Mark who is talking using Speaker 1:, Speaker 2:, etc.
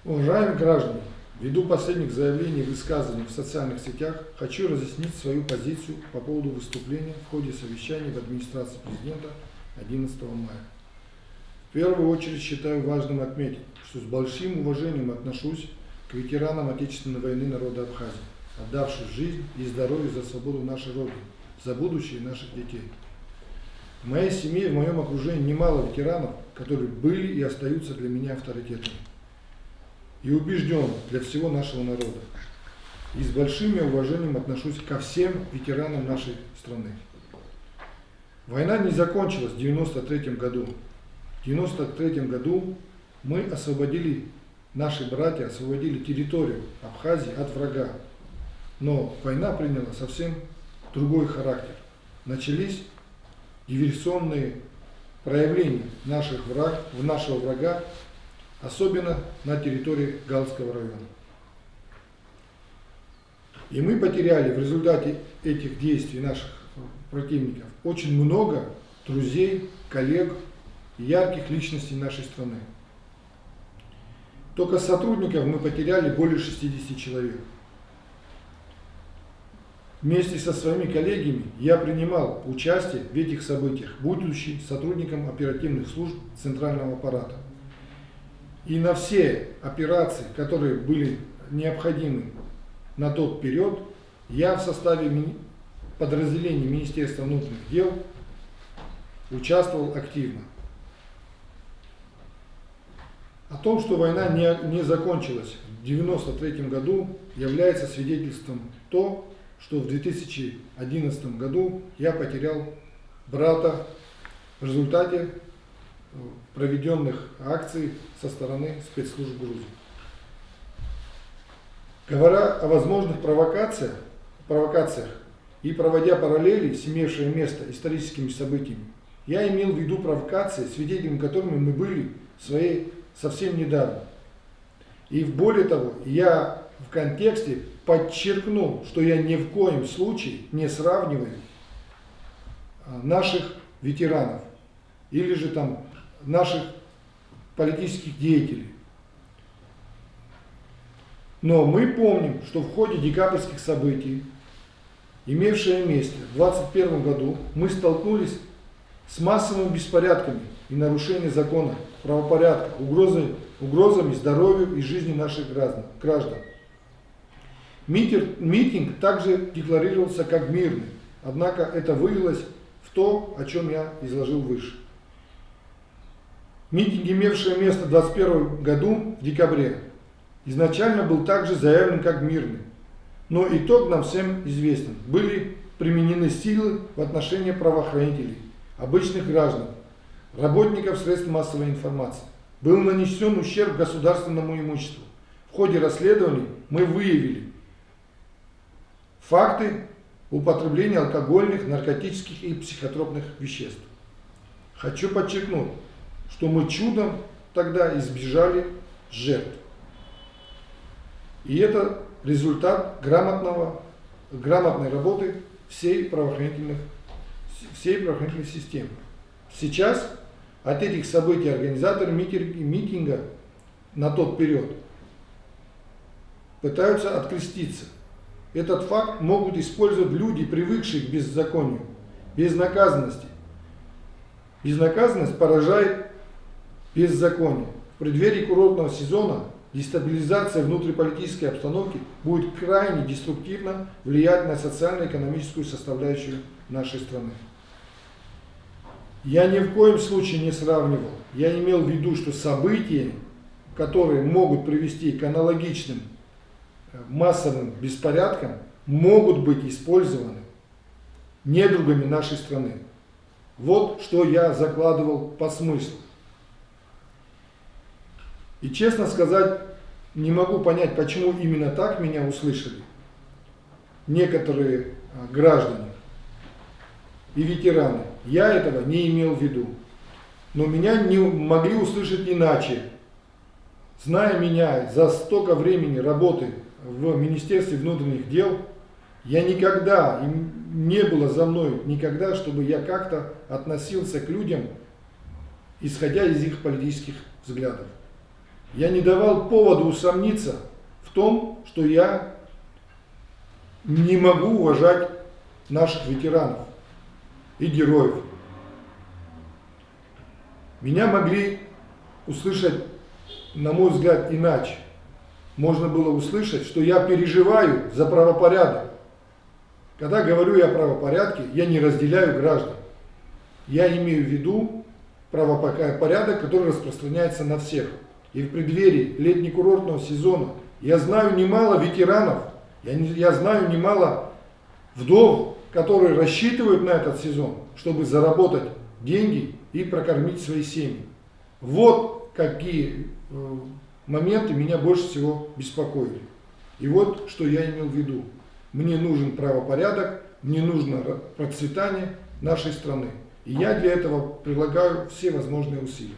Speaker 1: Уважаемые граждане, ввиду последних заявлений и высказываний в социальных сетях, хочу разъяснить свою позицию по поводу выступления в ходе совещания в администрации президента 11 мая. В первую очередь считаю важным отметить, что с большим уважением отношусь к ветеранам Отечественной войны народа Абхазии, отдавших жизнь и здоровье за свободу нашей Родины, за будущее наших детей. В моей семье и в моем окружении немало ветеранов, которые были и остаются для меня авторитетами. И убежден для всего нашего народа. И с большим уважением отношусь ко всем ветеранам нашей страны. Война не закончилась в 1993 году. В 1993 году мы освободили, наши братья освободили территорию Абхазии от врага. Но война приняла совсем другой характер. Начались диверсионные проявления нашего врага, особенно на территории Галского района. И мы потеряли в результате этих действий наших противников очень много друзей, коллег и ярких личностей нашей страны. Только сотрудников мы потеряли более 60 человек. Вместе со своими коллегами я принимал участие в этих событиях, будучи сотрудником оперативных служб Центрального аппарата. И на все операции, которые были необходимы на тот период, я в составе подразделения Министерства внутренних дел участвовал активно. О том, что война не закончилась в 1993 году, является свидетельством то, что в 2011 году я потерял брата в результате проведенных акций со стороны спецслужб Грузии. Говоря о возможных провокациях и проводя параллели с имевшими место историческими событиями, я имел в виду провокации, свидетелями которыми мы были совсем недавно. И более того, я в контексте подчеркнул, что я ни в коем случае не сравниваю наших ветеранов или же там наших политических деятелей. Но мы помним, что в ходе декабрьских событий, имевшие место в 2021 году, мы столкнулись с массовыми беспорядками и нарушением закона, правопорядка, угрозами здоровью и жизни наших граждан. Митинг также декларировался как мирный, однако это вылилось в то, о чем я изложил выше. Митинг, имевший место в 2021 году, в декабре, изначально был также заявлен как мирный. Но итог нам всем известен. Были применены силы в отношении правоохранителей, обычных граждан, работников средств массовой информации. Был нанесен ущерб государственному имуществу. В ходе расследований мы выявили факты употребления алкогольных, наркотических и психотропных веществ. Хочу подчеркнуть, что мы чудом тогда избежали жертв. И это результат грамотной работы всей правоохранительной системы. Сейчас от этих событий организаторы митинга на тот период пытаются откреститься. Этот факт могут использовать люди, привыкшие к беззаконию, безнаказанности. Безнаказанность поражает беззаконие. В преддверии курортного сезона дестабилизация внутриполитической обстановки будет крайне деструктивно влиять на социально-экономическую составляющую нашей страны. Я ни в коем случае не сравнивал. Я имел в виду, что события, которые могут привести к аналогичным массовым беспорядкам, могут быть использованы недругами нашей страны. Вот что я закладывал по смыслу. И честно сказать, не могу понять, почему именно так меня услышали некоторые граждане и ветераны. Я этого не имел в виду. Но меня не могли услышать иначе. Зная меня за столько времени работы в Министерстве внутренних дел, я никогда, не было за мной никогда, чтобы я как-то относился к людям, исходя из их политических взглядов. Я не давал поводу усомниться в том, что я не могу уважать наших ветеранов и героев. Меня могли услышать, на мой взгляд, иначе. Можно было услышать, что я переживаю за правопорядок. Когда говорю я о правопорядке, я не разделяю граждан. Я имею в виду правопорядок, который распространяется на всех. И в преддверии летне-курортного сезона я знаю немало ветеранов, я знаю немало вдов, которые рассчитывают на этот сезон, чтобы заработать деньги и прокормить свои семьи. Вот какие моменты меня больше всего беспокоили. И вот что я имел в виду. Мне нужен правопорядок, мне нужно процветание нашей страны. И я для этого прилагаю все возможные усилия.